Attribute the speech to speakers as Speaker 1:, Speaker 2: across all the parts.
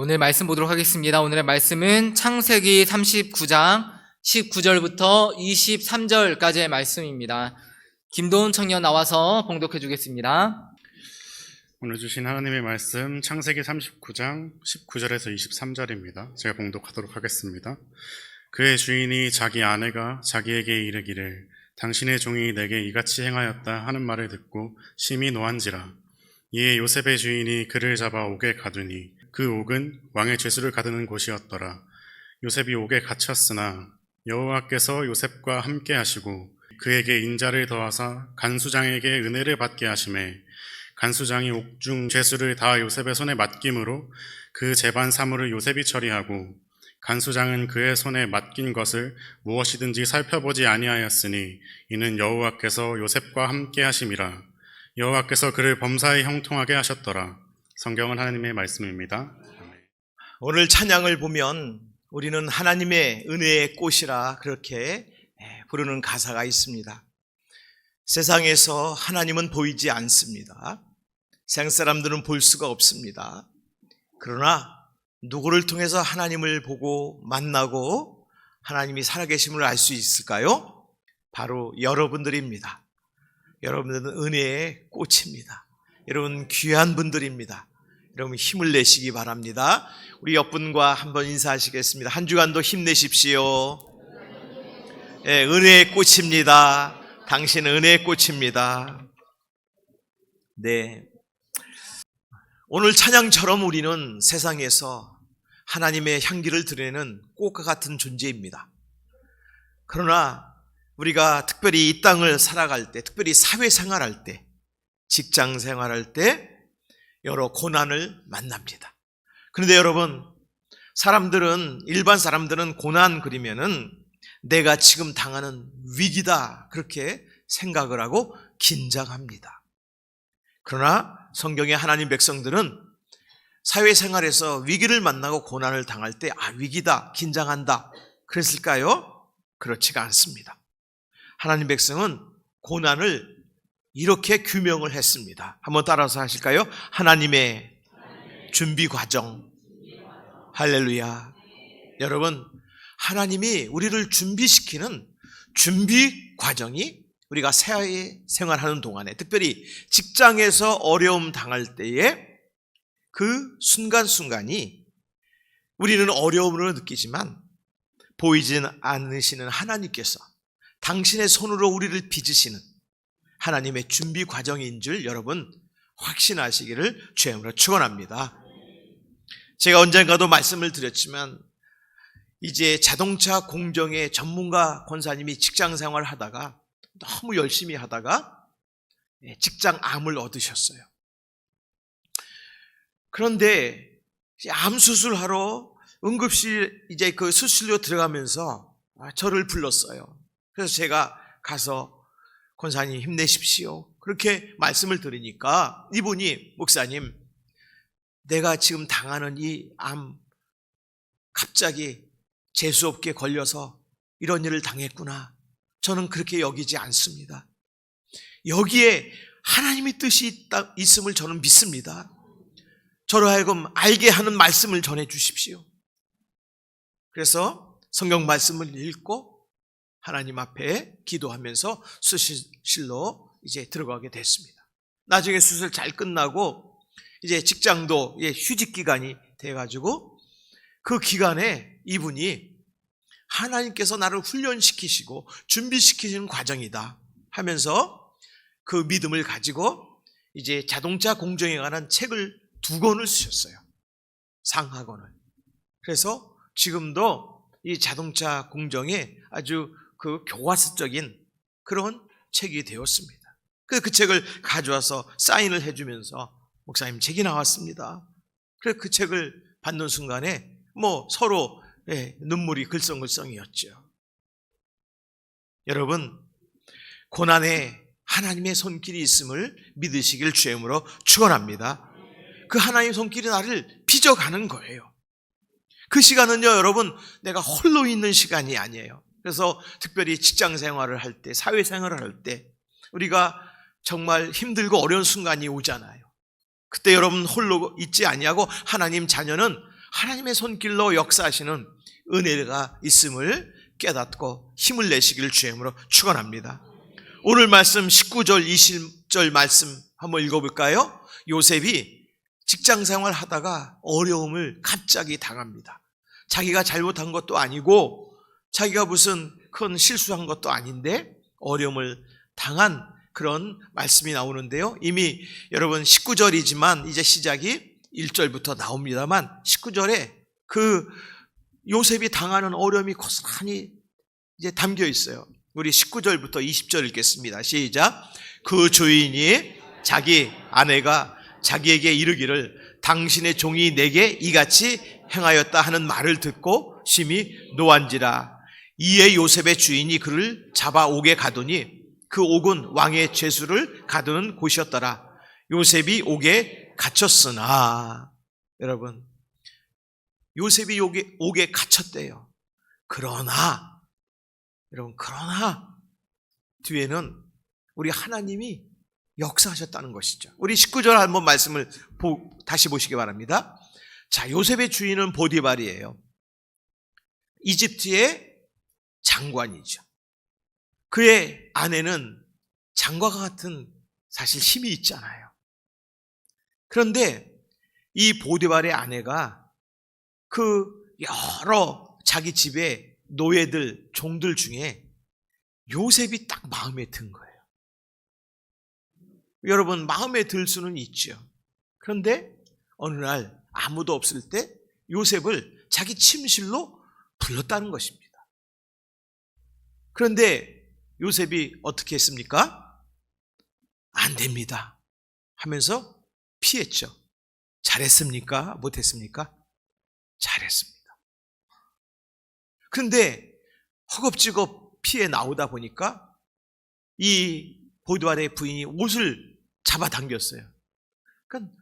Speaker 1: 오늘 말씀 보도록 하겠습니다. 오늘의 말씀은 창세기 39장 19절부터 23절까지의 말씀입니다. 김도훈 청년 나와서 봉독해 주겠습니다.
Speaker 2: 오늘 주신 하나님의 말씀 창세기 39장 19절에서 23절입니다. 제가 봉독하도록 하겠습니다. 그의 주인이 자기 아내가 자기에게 이르기를 당신의 종이 내게 이같이 행하였다 하는 말을 듣고 심히 노한지라. 이에 요셉의 주인이 그를 잡아 옥에 가두니 그 옥은 왕의 죄수를 가두는 곳이었더라. 요셉이 옥에 갇혔으나 여호와께서 요셉과 함께 하시고 그에게 인자를 더하사 간수장에게 은혜를 받게 하시매 간수장이 옥중 죄수를 다 요셉의 손에 맡김으로 그 재반 사물을 요셉이 처리하고 간수장은 그의 손에 맡긴 것을 무엇이든지 살펴보지 아니하였으니 이는 여호와께서 요셉과 함께 하심이라. 여호와께서 그를 범사에 형통하게 하셨더라. 성경은 하나님의 말씀입니다.
Speaker 3: 오늘 찬양을 보면 우리는 하나님의 은혜의 꽃이라 그렇게 부르는 가사가 있습니다. 세상에서 하나님은 보이지 않습니다. 세상 사람들은 볼 수가 없습니다. 그러나 누구를 통해서 하나님을 보고 만나고 하나님이 살아계심을 알 수 있을까요? 바로 여러분들입니다. 여러분들은 은혜의 꽃입니다. 여러분 귀한 분들입니다. 여러분 힘을 내시기 바랍니다. 우리 옆분과 한번 인사하시겠습니다. 한 주간도 힘내십시오. 네, 은혜의 꽃입니다. 당신은 은혜의 꽃입니다. 네, 오늘 찬양처럼 우리는 세상에서 하나님의 향기를 드러내는 꽃과 같은 존재입니다. 그러나 우리가 특별히 이 땅을 살아갈 때, 특별히 사회생활할 때, 직장 생활할 때 여러 고난을 만납니다. 그런데 여러분, 일반 사람들은 고난 그리면은 내가 지금 당하는 위기다 그렇게 생각을 하고 긴장합니다. 그러나 성경의 하나님 백성들은 사회생활에서 위기를 만나고 고난을 당할 때 위기다, 긴장한다 그랬을까요? 그렇지가 않습니다. 하나님 백성은 고난을 이렇게 규명을 했습니다. 한번 따라서 하실까요? 하나님의 준비 과정. 할렐루야. 여러분, 하나님이 우리를 준비시키는 준비 과정이 우리가 사회 생활하는 동안에, 특별히 직장에서 어려움 당할 때에 그 순간순간이 우리는 어려움을 느끼지만 보이진 않으시는 하나님께서 당신의 손으로 우리를 빚으시는 하나님의 준비 과정인 줄 여러분 확신하시기를 주님으로 축원합니다. 제가 언젠가도 말씀을 드렸지만 이제 자동차 공정의 전문가 권사님이 직장 생활을 하다가 너무 열심히 하다가 직장 암을 얻으셨어요. 그런데 암 수술하러 응급실 이제 그 수술로 들어가면서 저를 불렀어요. 그래서 제가 가서 권사님 힘내십시오 그렇게 말씀을 드리니까 이분이 목사님, 내가 지금 당하는 이 암 갑자기 재수없게 걸려서 이런 일을 당했구나. 저는 그렇게 여기지 않습니다. 여기에 하나님의 뜻이 있음을 저는 믿습니다. 저로 하여금 알게 하는 말씀을 전해 주십시오. 그래서 성경 말씀을 읽고 하나님 앞에 기도하면서 수술실로 이제 들어가게 됐습니다. 나중에 수술 잘 끝나고 이제 직장도 휴직 기간이 돼가지고 그 기간에 이분이 하나님께서 나를 훈련시키시고 준비시키시는 과정이다 하면서 그 믿음을 가지고 이제 자동차 공정에 관한 책을 2권을 쓰셨어요. 상하권을. 그래서 지금도 이 자동차 공정에 아주 그 교과서적인 그런 책이 되었습니다. 그 책을 가져와서 사인을 해주면서 목사님 책이 나왔습니다. 그래서 그 책을 받는 순간에 서로 눈물이 글썽글썽이었죠. 여러분, 고난에 하나님의 손길이 있음을 믿으시길 주님으로 축원합니다. 그 하나님의 손길이 나를 빚어가는 거예요. 그 시간은요, 여러분, 내가 홀로 있는 시간이 아니에요. 그래서 특별히 직장 생활을 할 때, 사회 생활을 할 때 우리가 정말 힘들고 어려운 순간이 오잖아요. 그때 여러분 홀로 있지 아니하고 하나님 자녀는 하나님의 손길로 역사하시는 은혜가 있음을 깨닫고 힘을 내시기를 주의 이름으로 축원합니다. 오늘 말씀 19절 20절 말씀 한번 읽어볼까요? 요셉이 직장생활 하다가 어려움을 갑자기 당합니다. 자기가 잘못한 것도 아니고 자기가 무슨 큰 실수한 것도 아닌데 어려움을 당한 그런 말씀이 나오는데요. 이미 여러분 19절이지만 이제 시작이 1절부터 나옵니다만 19절에 그 요셉이 당하는 어려움이 고스란히 이제 담겨 있어요. 우리 19절부터 20절 읽겠습니다. 시작. 그 주인이 자기 아내가 자기에게 이르기를 당신의 종이 내게 이같이 행하였다 하는 말을 듣고 심히 노한지라. 이에 요셉의 주인이 그를 잡아 옥에 가두니 그 옥은 왕의 죄수를 가두는 곳이었더라. 요셉이 옥에 갇혔으나, 여러분, 요셉이 옥에 갇혔대요. 그러나 뒤에는 우리 하나님이 역사하셨다는 것이죠. 우리 19절 한번 말씀을 다시 보시기 바랍니다. 자, 요셉의 주인은 보디발이에요. 이집트의 장관이죠. 그의 아내는 장과가 같은 사실 힘이 있잖아요. 그런데 이 보디발의 아내가 그 여러 자기 집의 노예들, 종들 중에 요셉이 딱 마음에 든 거예요. 여러분, 마음에 들 수는 있죠. 그런데 어느 날 아무도 없을 때 요셉을 자기 침실로 불렀다는 것입니다. 그런데 요셉이 어떻게 했습니까? 안 됩니다 하면서 피했죠. 잘했습니까? 못했습니까? 잘했습니다. 그런데 허겁지겁 피해 나오다 보니까 이 보디발의 부인이 옷을 잡아당겼어요. 그러니까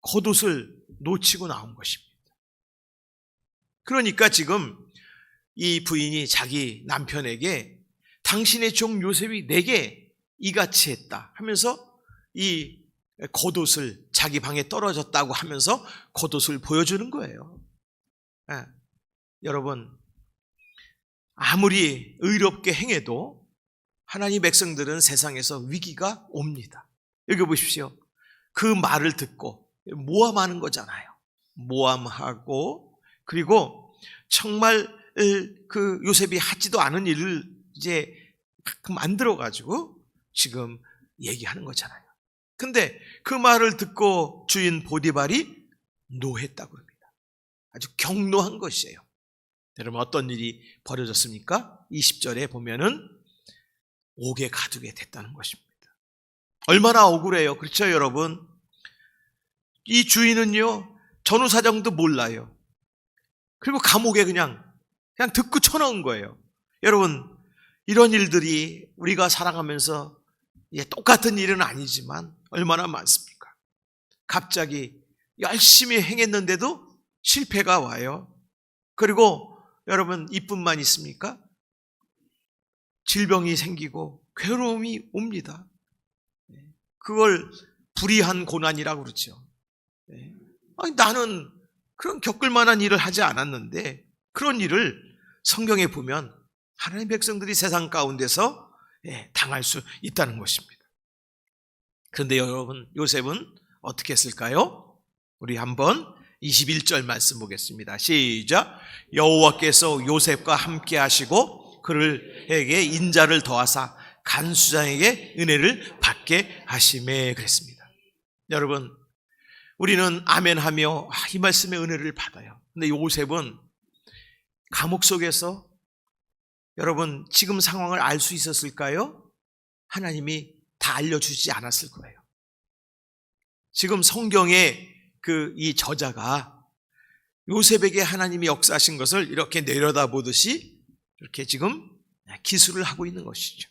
Speaker 3: 겉옷을 놓치고 나온 것입니다. 그러니까 지금 이 부인이 자기 남편에게 당신의 종 요셉이 내게 이같이 했다 하면서 이 겉옷을 자기 방에 떨어졌다고 하면서 겉옷을 보여주는 거예요. 여러분, 아무리 의롭게 행해도 하나님 백성들은 세상에서 위기가 옵니다. 여기 보십시오. 그 말을 듣고 모함하는 거잖아요. 모함하고, 그리고 정말 그 요셉이 하지도 않은 일을 이제 만들어가지고 지금 얘기하는 거잖아요. 근데 그 말을 듣고 주인 보디발이 노했다고 합니다. 아주 경노한 것이에요. 여러분, 어떤 일이 벌어졌습니까? 20절에 보면은 옥에 가두게 됐다는 것입니다. 얼마나 억울해요. 그렇죠, 여러분? 이 주인은요, 전후사정도 몰라요. 그리고 감옥에 그냥 듣고 쳐넣은 거예요. 여러분, 이런 일들이 우리가 살아가면서 똑같은 일은 아니지만 얼마나 많습니까? 갑자기 열심히 행했는데도 실패가 와요. 그리고 여러분, 이뿐만 있습니까? 질병이 생기고 괴로움이 옵니다. 그걸 불의한 고난이라고 그러죠. 아니, 나는 그런 겪을 만한 일을 하지 않았는데 그런 일을 성경에 보면 하나님의 백성들이 세상 가운데서 당할 수 있다는 것입니다. 그런데 여러분, 요셉은 어떻게 했을까요? 우리 한번 21절 말씀 보겠습니다. 시작. 여호와께서 요셉과 함께 하시고 그에게 인자를 더하사 간수장에게 은혜를 받게 하시매 그랬습니다. 여러분, 우리는 아멘하며 이 말씀의 은혜를 받아요. 근데 요셉은 감옥 속에서 여러분 지금 상황을 알 수 있었을까요? 하나님이 다 알려주지 않았을 거예요. 지금 성경의 이 저자가 요셉에게 하나님이 역사하신 것을 이렇게 내려다보듯이 이렇게 지금 기술을 하고 있는 것이죠.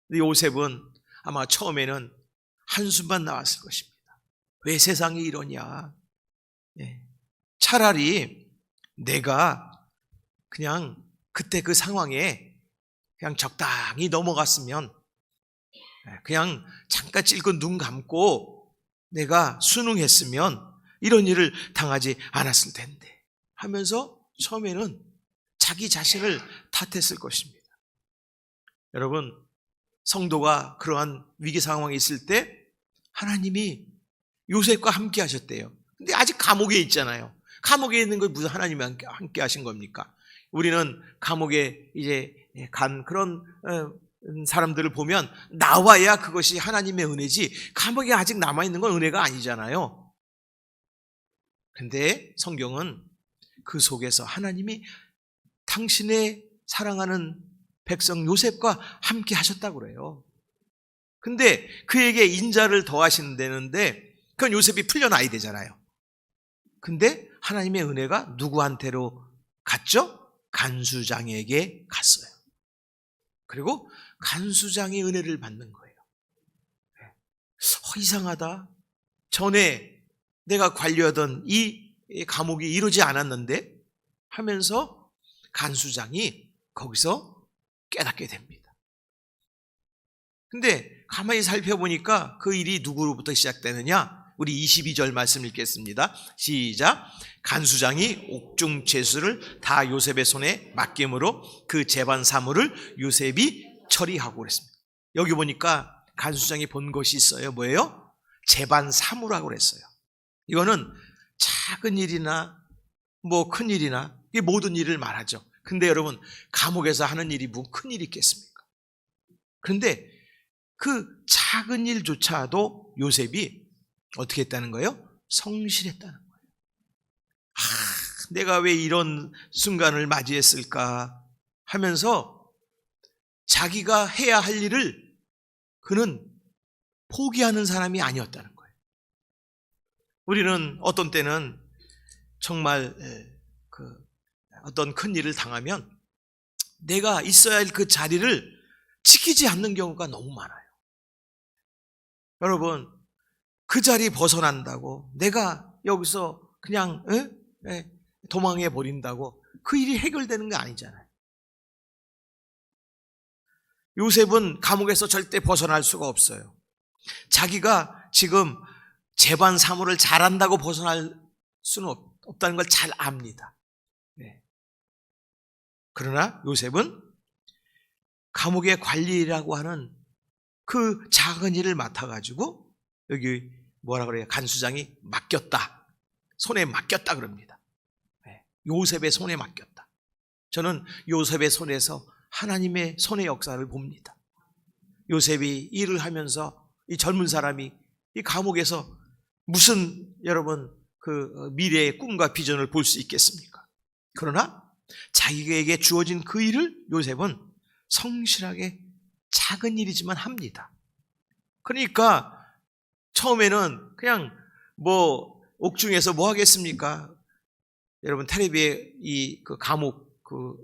Speaker 3: 근데 요셉은 아마 처음에는 한숨만 나왔을 것입니다. 왜 세상이 이러냐? 차라리 내가 그냥 그때 그 상황에 그냥 적당히 넘어갔으면, 그냥 잠깐 찔끔 눈 감고 내가 순응했으면 이런 일을 당하지 않았을 텐데 하면서 처음에는 자기 자신을 탓했을 것입니다. 여러분, 성도가 그러한 위기 상황에 있을 때 하나님이 요셉과 함께 하셨대요. 근데 아직 감옥에 있잖아요. 감옥에 있는 걸 무슨 하나님이 함께 하신 겁니까? 우리는 감옥에 이제 간 그런 사람들을 보면 나와야 그것이 하나님의 은혜지, 감옥에 아직 남아있는 건 은혜가 아니잖아요. 근데 성경은 그 속에서 하나님이 당신의 사랑하는 백성 요셉과 함께 하셨다고 그래요. 근데 그에게 인자를 더하신다는데 그건 요셉이 풀려나야 되잖아요. 근데 하나님의 은혜가 누구한테로 갔죠? 간수장에게 갔어요. 그리고 간수장의 은혜를 받는 거예요. 이상하다. 전에 내가 관리하던 이 감옥이 이루지 않았는데 하면서 간수장이 거기서 깨닫게 됩니다. 근데 가만히 살펴보니까 그 일이 누구로부터 시작되느냐? 우리 22절 말씀 읽겠습니다. 시작. 간수장이 옥중 죄수를 다 요셉의 손에 맡김으로 그 재반 사물을 요셉이 처리하고 그랬습니다. 여기 보니까 간수장이 본 것이 있어요. 뭐예요? 재반 사물하고 그랬어요. 이거는 작은 일이나 뭐 큰 일이나 이 모든 일을 말하죠. 근데 여러분, 감옥에서 하는 일이 뭐 큰 일이 있겠습니까? 그런데 그 작은 일조차도 요셉이 어떻게 했다는 거예요? 성실했다는 거예요. 내가 왜 이런 순간을 맞이했을까 하면서 자기가 해야 할 일을 그는 포기하는 사람이 아니었다는 거예요. 우리는 어떤 때는 정말 어떤 큰 일을 당하면 내가 있어야 할 그 자리를 지키지 않는 경우가 너무 많아요. 여러분, 그 자리 벗어난다고 내가 여기서 그냥 도망해 버린다고 그 일이 해결되는 게 아니잖아요. 요셉은 감옥에서 절대 벗어날 수가 없어요. 자기가 지금 재반 사물을 잘한다고 벗어날 수는 없다는 걸 잘 압니다. 그러나 요셉은 감옥의 관리라고 하는 그 작은 일을 맡아가지고 여기 뭐라 그래요? 간수장이 맡겼다. 손에 맡겼다 그럽니다. 요셉의 손에 맡겼다. 저는 요셉의 손에서 하나님의 손의 역사를 봅니다. 요셉이 일을 하면서 이 젊은 사람이 이 감옥에서 무슨 여러분 그 미래의 꿈과 비전을 볼 수 있겠습니까? 그러나 자기에게 주어진 그 일을 요셉은 성실하게 작은 일이지만 합니다. 그러니까 처음에는 그냥 뭐 옥중에서 뭐 하겠습니까? 여러분 텔레비에 이 그 감옥 그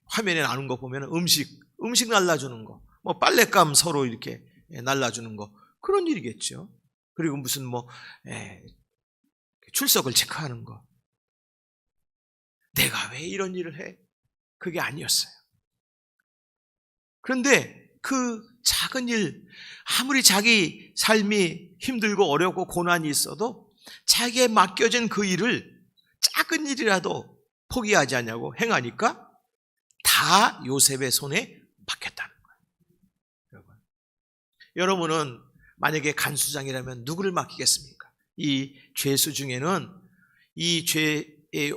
Speaker 3: 화면에 나오는 거 보면 음식 날라주는 거, 뭐 빨랫감 서로 이렇게 날라주는 거, 그런 일이겠죠. 그리고 무슨 뭐 출석을 체크하는 거. 내가 왜 이런 일을 해? 그게 아니었어요. 그런데 그 작은 일, 아무리 자기 삶이 힘들고 어렵고 고난이 있어도 자기에 맡겨진 그 일을 작은 일이라도 포기하지 않냐고 행하니까 다 요셉의 손에 맡겼다는 거예요. 여러분은 만약에 간수장이라면 누구를 맡기겠습니까? 이 죄수 중에는 이 죄의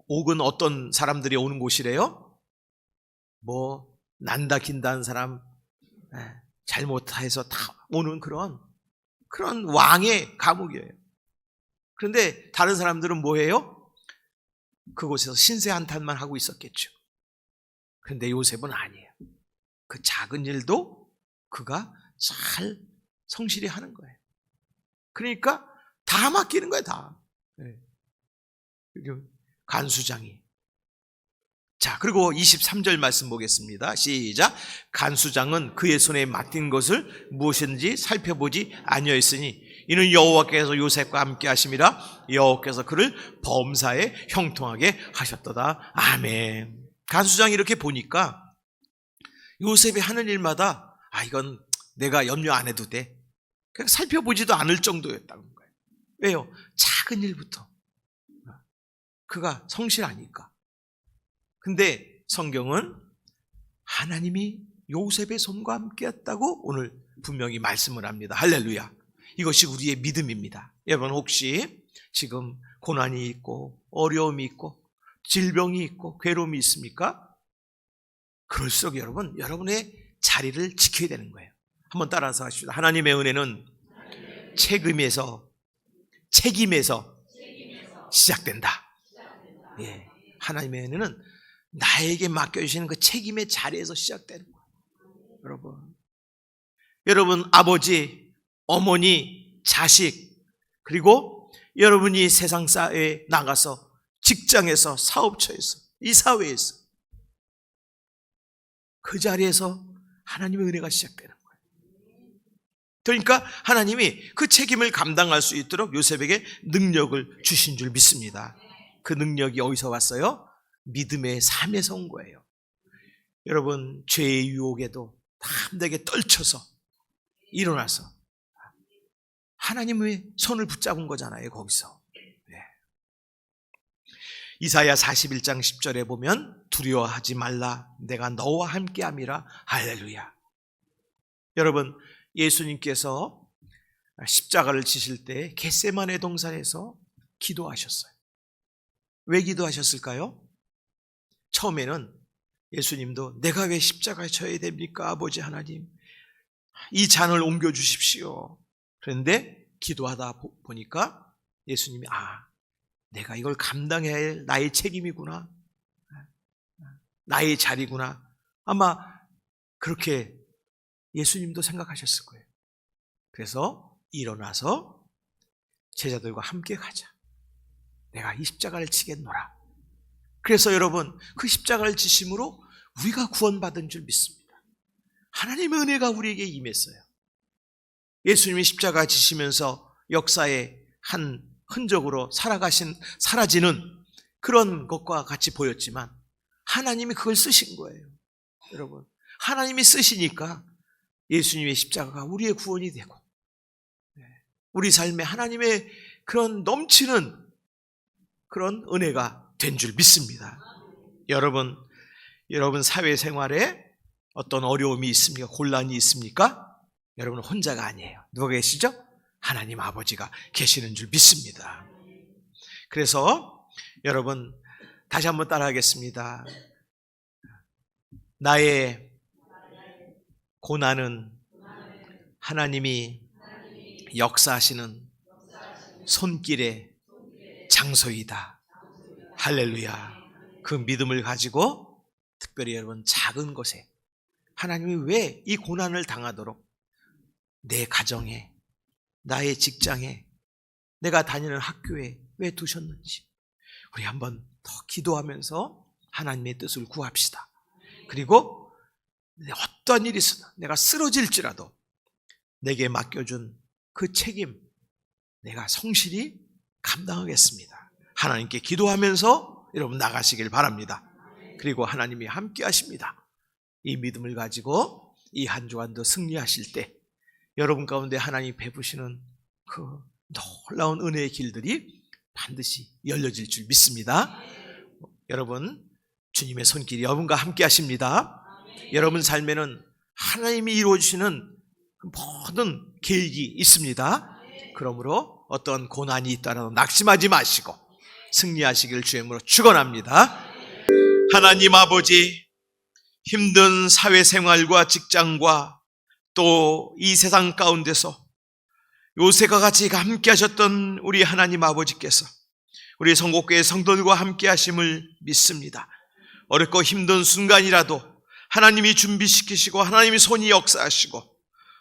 Speaker 3: 옥은 어떤 사람들이 오는 곳이래요? 뭐 난다 긴다는 사람, 잘못해서 다 오는 그런 왕의 감옥이에요. 그런데 다른 사람들은 뭐예요? 그곳에서 신세 한탄만 하고 있었겠죠. 그런데 요셉은 아니에요. 그 작은 일도 그가 잘 성실히 하는 거예요. 그러니까 다 맡기는 거예요, 다. 간수장이. 자, 그리고 23절 말씀 보겠습니다. 시작. 간수장은 그의 손에 맡긴 것을 무엇인지 살펴보지 아니하였으니 이는 여호와께서 요셉과 함께 하심이라 여호와께서 그를 범사에 형통하게 하셨도다. 아멘. 간수장이 이렇게 보니까 요셉이 하는 일마다 이건 내가 염려 안 해도 돼. 그냥 살펴보지도 않을 정도였다는 거예요. 왜요? 작은 일부터 그가 성실하니까. 근데 성경은 하나님이 요셉의 손과 함께했다고 오늘 분명히 말씀을 합니다. 할렐루야. 이것이 우리의 믿음입니다. 여러분 혹시 지금 고난이 있고 어려움이 있고 질병이 있고 괴로움이 있습니까? 그럴수록 여러분의 자리를 지켜야 되는 거예요. 한번 따라서 하십시다. 하나님의 은혜는 책임에서 시작된다. 예, 하나님의 은혜는 나에게 맡겨주시는 그 책임의 자리에서 시작되는 거예요. 여러분 아버지, 어머니, 자식, 그리고 여러분이 세상 사회에 나가서 직장에서, 사업처에서, 이 사회에서 그 자리에서 하나님의 은혜가 시작되는 거예요. 그러니까 하나님이 그 책임을 감당할 수 있도록 요셉에게 능력을 주신 줄 믿습니다. 그 능력이 어디서 왔어요? 믿음의 삶에서 온 거예요. 여러분 죄의 유혹에도 담대하게 떨쳐서 일어나서 하나님의 손을 붙잡은 거잖아요. 거기서. 네. 이사야 41장 10절에 보면 두려워하지 말라 내가 너와 함께함이라. 할렐루야. 여러분 예수님께서 십자가를 지실 때 겟세마네 동산에서 기도하셨어요. 왜 기도하셨을까요? 처음에는 예수님도 내가 왜 십자가에 져야 됩니까? 아버지 하나님 이 잔을 옮겨주십시오. 그런데 기도하다 보니까 예수님이 내가 이걸 감당해야 할 나의 책임이구나, 나의 자리구나, 아마 그렇게 예수님도 생각하셨을 거예요. 그래서 일어나서 제자들과 함께 가자, 내가 이 십자가를 지겠노라. 그래서 여러분 그 십자가를 지심으로 우리가 구원받은 줄 믿습니다. 하나님의 은혜가 우리에게 임했어요. 예수님이 십자가 지시면서 역사의 한 흔적으로 사라지는 그런 것과 같이 보였지만 하나님이 그걸 쓰신 거예요. 여러분 하나님이 쓰시니까 예수님의 십자가가 우리의 구원이 되고 우리 삶에 하나님의 그런 넘치는 그런 은혜가 된 줄 믿습니다. 여러분 사회생활에 어떤 어려움이 있습니까? 곤란이 있습니까? 여러분은 혼자가 아니에요. 누가 계시죠? 하나님 아버지가 계시는 줄 믿습니다. 그래서 여러분 다시 한번 따라하겠습니다. 나의 고난은 하나님이 역사하시는 손길의 장소이다. 할렐루야. 그 믿음을 가지고 특별히 여러분 작은 것에 하나님이 왜 이 고난을 당하도록 내 가정에, 나의 직장에, 내가 다니는 학교에 왜 두셨는지 우리 한번 더 기도하면서 하나님의 뜻을 구합시다. 그리고 어떤 일이 있으나 내가 쓰러질지라도 내게 맡겨준 그 책임 내가 성실히 감당하겠습니다. 하나님께 기도하면서 여러분 나가시길 바랍니다. 그리고 하나님이 함께 하십니다. 이 믿음을 가지고 이 한 주간도 승리하실 때 여러분 가운데 하나님이 베푸시는 그 놀라운 은혜의 길들이 반드시 열려질 줄 믿습니다. 여러분 주님의 손길이 여러분과 함께 하십니다. 여러분 삶에는 하나님이 이루어주시는 모든 계획이 있습니다. 그러므로 어떤 고난이 있다라도 낙심하지 마시고 승리하시길 주님으로 축원합니다. 하나님 아버지, 힘든 사회생활과 직장과 또 이 세상 가운데서 요셉과 같이 함께 하셨던 우리 하나님 아버지께서 우리 성곡교회 성도들과 함께 하심을 믿습니다. 어렵고 힘든 순간이라도 하나님이 준비시키시고 하나님이 손이 역사하시고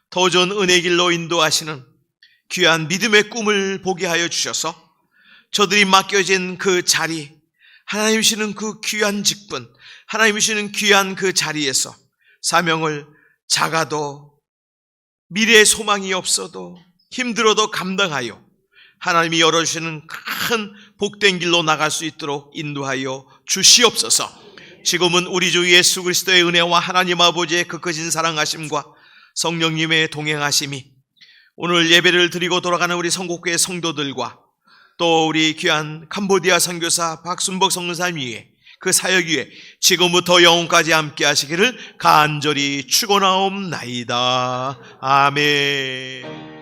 Speaker 3: 더 좋은 은혜의 길로 인도하시는 귀한 믿음의 꿈을 보게 하여 주셔서 저들이 맡겨진 그 자리, 하나님 주시는 그 귀한 직분, 하나님 주시는 귀한 그 자리에서 사명을 작아도 미래의 소망이 없어도 힘들어도 감당하여 하나님이 열어주시는 큰 복된 길로 나갈 수 있도록 인도하여 주시옵소서. 지금은 우리 주 예수 그리스도의 은혜와 하나님 아버지의 그 크신 사랑하심과 성령님의 동행하심이 오늘 예배를 드리고 돌아가는 우리 성곡교회 성도들과 또 우리 귀한 캄보디아 선교사 박순복 선교사님 위에 그 사역 위에 지금부터 영원까지 함께 하시기를 간절히 축원하옵나이다. 아멘.